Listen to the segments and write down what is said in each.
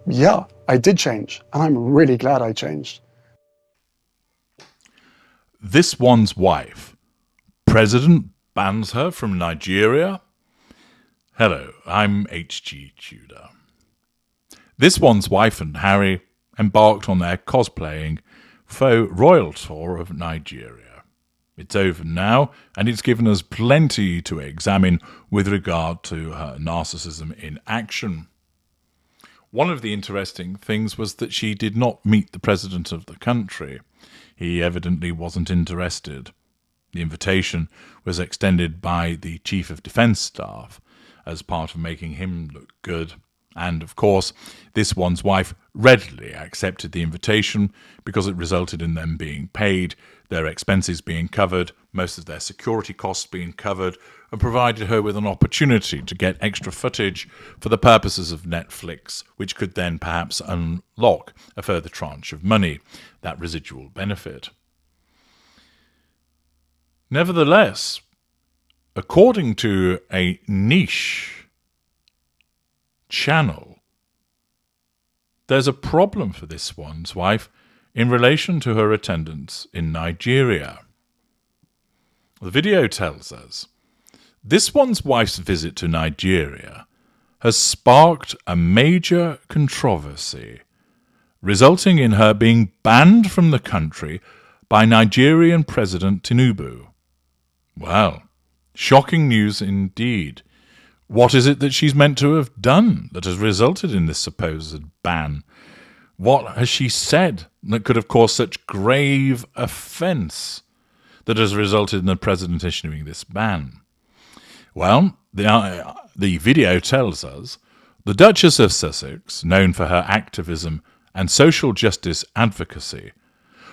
Yeah, I did change, and I'm really glad I changed. This one's wife. President bans her from Nigeria. Hello, I'm H.G. Tudor. This one's wife and Harry embarked on their cosplaying faux royal tour of Nigeria. It's over now, and it's given us plenty to examine with regard to her narcissism in action. One of the interesting things was that she did not meet the president of the country. He evidently wasn't interested. The invitation was extended by the Chief of Defence Staff as part of making him look good. And, of course, this one's wife readily accepted the invitation because it resulted in them being paid, their expenses being covered, most of their security costs being covered, and provided her with an opportunity to get extra footage for the purposes of Netflix, which could then perhaps unlock a further tranche of money, that residual benefit. Nevertheless, according to a niche channel, there's a problem for this one's wife in relation to her attendance in Nigeria. The video tells us this one's wife's visit to Nigeria has sparked a major controversy, resulting in her being banned from the country by Nigerian President Tinubu. Well, shocking news indeed. What is it that she's meant to have done that has resulted in this supposed ban? What has she said that could have caused such grave offence that has resulted in the president issuing this ban? Well, the video tells us the Duchess of Sussex, known for her activism and social justice advocacy,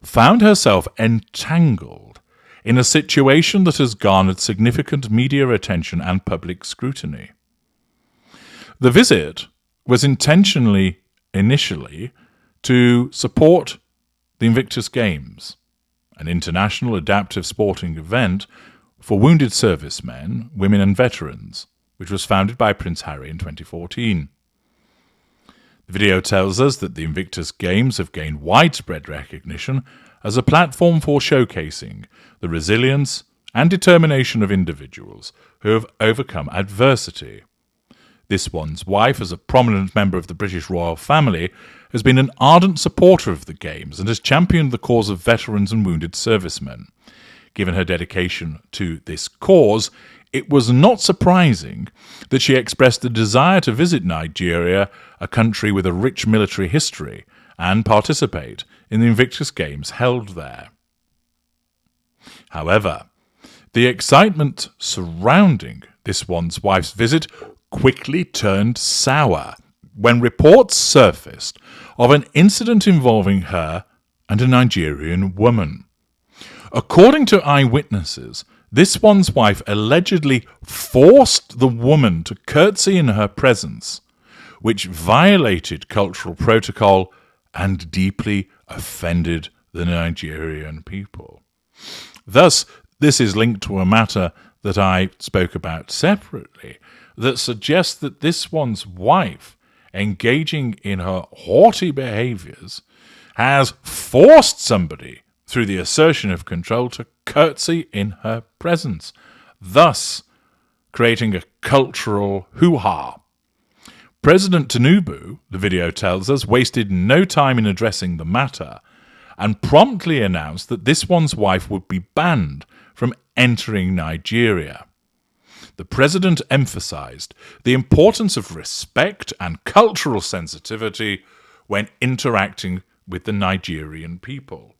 found herself entangled in a situation that has garnered significant media attention and public scrutiny. The visit was intentionally, initially, to support the Invictus Games, an international adaptive sporting event for wounded servicemen, women and veterans, which was founded by Prince Harry in 2014. The video tells us that the Invictus Games have gained widespread recognition as a platform for showcasing the resilience and determination of individuals who have overcome adversity. This one's wife, as a prominent member of the British royal family, has been an ardent supporter of the Games and has championed the cause of veterans and wounded servicemen. Given her dedication to this cause, it was not surprising that she expressed the desire to visit Nigeria, a country with a rich military history, and participate in the Invictus Games held there. However, the excitement surrounding this one's wife's visit quickly turned sour when reports surfaced of an incident involving her and a Nigerian woman. According to eyewitnesses, this one's wife allegedly forced the woman to curtsy in her presence, which violated cultural protocol and deeply offended the Nigerian people. Thus, this is linked to a matter that I spoke about separately that suggests that this one's wife, engaging in her haughty behaviours, has forced somebody through the assertion of control to curtsy in her presence, thus creating a cultural hoo-ha. President Tinubu, the video tells us, wasted no time in addressing the matter and promptly announced that this one's wife would be banned from entering Nigeria. The president emphasized the importance of respect and cultural sensitivity when interacting with the Nigerian people.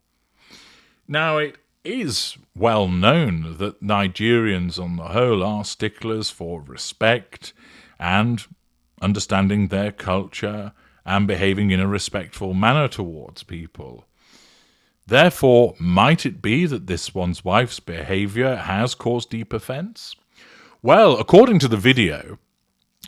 Now, it is well known that Nigerians on the whole are sticklers for respect and understanding their culture and behaving in a respectful manner towards people. Therefore, might it be that this one's wife's behaviour has caused deep offence? Well, according to the video,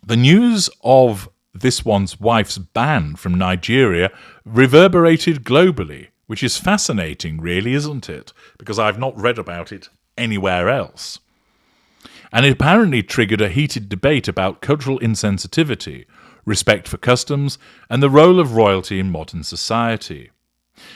the news of this one's wife's ban from Nigeria reverberated globally, which is fascinating, really, isn't it? Because I've not read about it anywhere else. And it apparently triggered a heated debate about cultural insensitivity, respect for customs, and the role of royalty in modern society.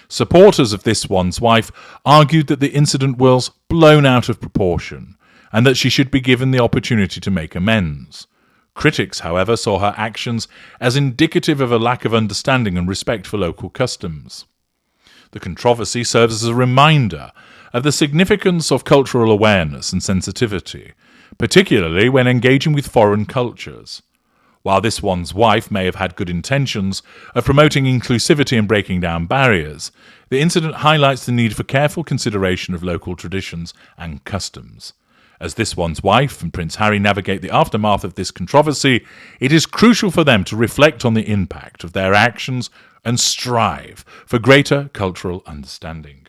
Supporters of This One's Wife argued that the incident was blown out of proportion and that she should be given the opportunity to make amends. Critics, however, saw her actions as indicative of a lack of understanding and respect for local customs. The controversy serves as a reminder of the significance of cultural awareness and sensitivity, particularly when engaging with foreign cultures. While This One's Wife may have had good intentions of promoting inclusivity and breaking down barriers, the incident highlights the need for careful consideration of local traditions and customs. As This One's Wife and Prince Harry navigate the aftermath of this controversy, it is crucial for them to reflect on the impact of their actions and strive for greater cultural understanding.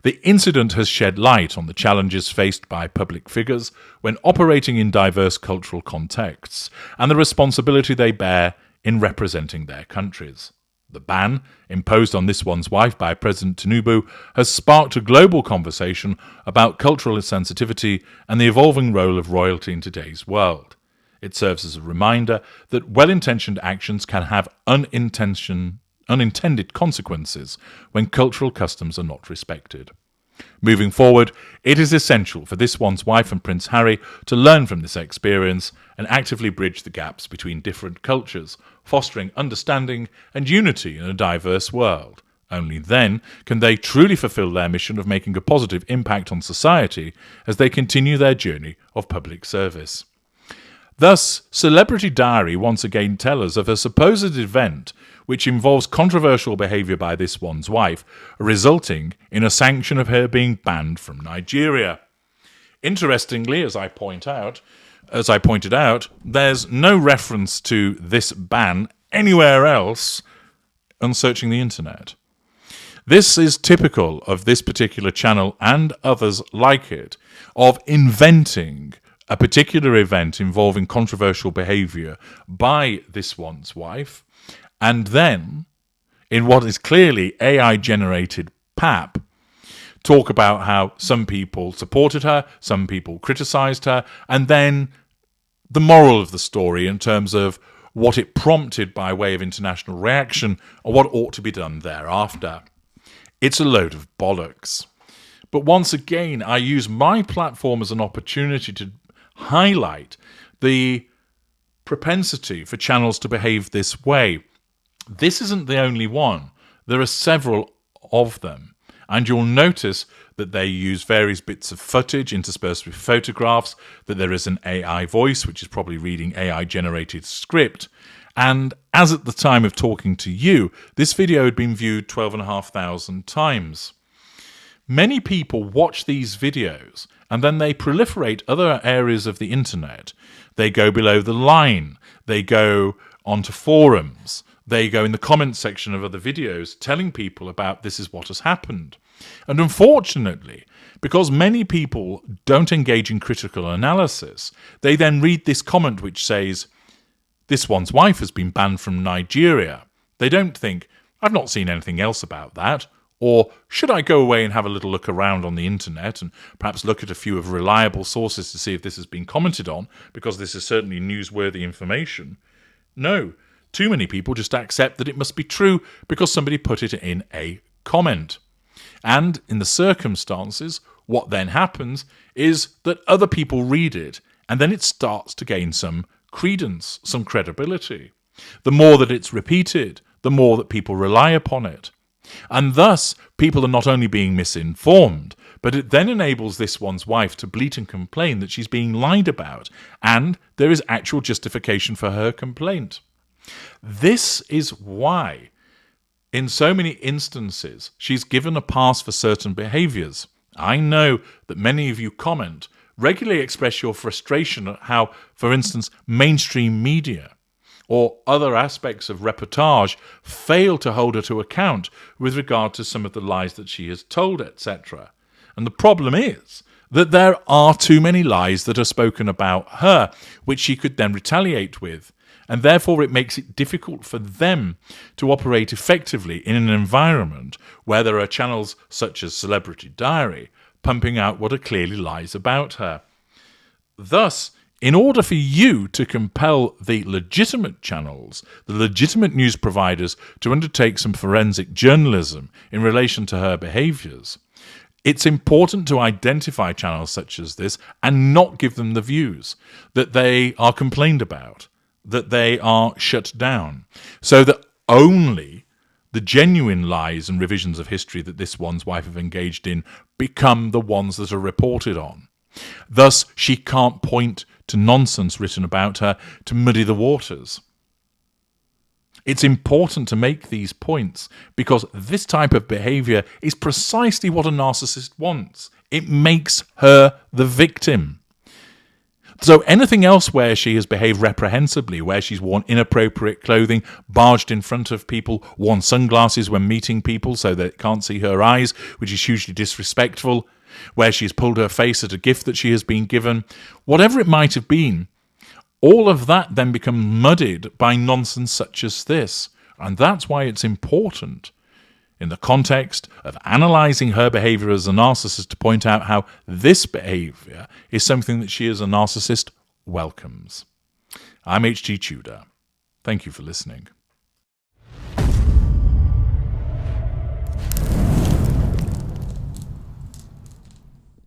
The incident has shed light on the challenges faced by public figures when operating in diverse cultural contexts and the responsibility they bear in representing their countries. The ban, imposed on This One's Wife by President Tinubu, has sparked a global conversation about cultural sensitivity and the evolving role of royalty in today's world. It serves as a reminder that well-intentioned actions can have unintended consequences when cultural customs are not respected. Moving forward, it is essential for This One's Wife and Prince Harry to learn from this experience and actively bridge the gaps between different cultures, fostering understanding and unity in a diverse world. Only then can they truly fulfill their mission of making a positive impact on society as they continue their journey of public service. Thus, Celebrity Diary once again tells us of a supposed event which involves controversial behaviour by This One's Wife, resulting in a sanction of her being banned from Nigeria. Interestingly, as I pointed out, there's no reference to this ban anywhere else on searching the internet. This is typical of this particular channel and others like it, of inventing a particular event involving controversial behaviour by This One's Wife, and then, in what is clearly AI-generated pap, talk about how some people supported her, some people criticised her, and then the moral of the story in terms of what it prompted by way of international reaction or what ought to be done thereafter. It's a load of bollocks. But once again, I use my platform as an opportunity to highlight the propensity for channels to behave this way. This isn't the only one. There are several of them. And you'll notice that they use various bits of footage interspersed with photographs, that there is an AI voice, which is probably reading AI-generated script. And as at the time of talking to you, this video had been viewed 12,500 times. Many people watch these videos and then they proliferate other areas of the internet. They go below the line. They go onto forums. They go in the comments section of other videos telling people about this is what has happened. And unfortunately, because many people don't engage in critical analysis, they then read this comment which says, "This One's Wife has been banned from Nigeria." They don't think, "I've not seen anything else about that," or "Should I go away and have a little look around on the internet and perhaps look at a few of reliable sources to see if this has been commented on, because this is certainly newsworthy information." No, too many people just accept that it must be true because somebody put it in a comment. And in the circumstances, what then happens is that other people read it, and then it starts to gain some credence, some credibility. The more that it's repeated, the more that people rely upon it. And thus, people are not only being misinformed, but it then enables This One's Wife to bleat and complain that she's being lied about, and there is actual justification for her complaint. This is why, in so many instances, she's given a pass for certain behaviours. I know that many of you regularly express your frustration at how, for instance, mainstream media or other aspects of reportage fail to hold her to account with regard to some of the lies that she has told, etc. And the problem is that there are too many lies that are spoken about her, which she could then retaliate with. And therefore it makes it difficult for them to operate effectively in an environment where there are channels such as Celebrity Diary pumping out what are clearly lies about her. Thus, in order for you to compel the legitimate channels, the legitimate news providers, to undertake some forensic journalism in relation to her behaviours, it's important to identify channels such as this and not give them the views that they are complained about, that they are shut down, so that only the genuine lies and revisions of history that this one's wife have engaged in become the ones that are reported on. Thus, she can't point to nonsense written about her to muddy the waters. It's important to make these points because this type of behaviour is precisely what a narcissist wants. It makes her the victim. So anything else where she has behaved reprehensibly, where she's worn inappropriate clothing, barged in front of people, worn sunglasses when meeting people so they can't see her eyes, which is hugely disrespectful, where she's pulled her face at a gift that she has been given, whatever it might have been, all of that then becomes muddied by nonsense such as this. And that's why it's important in the context of analysing her behaviour as a narcissist to point out how this behaviour is something that she as a narcissist welcomes. I'm H.G. Tudor. Thank you for listening.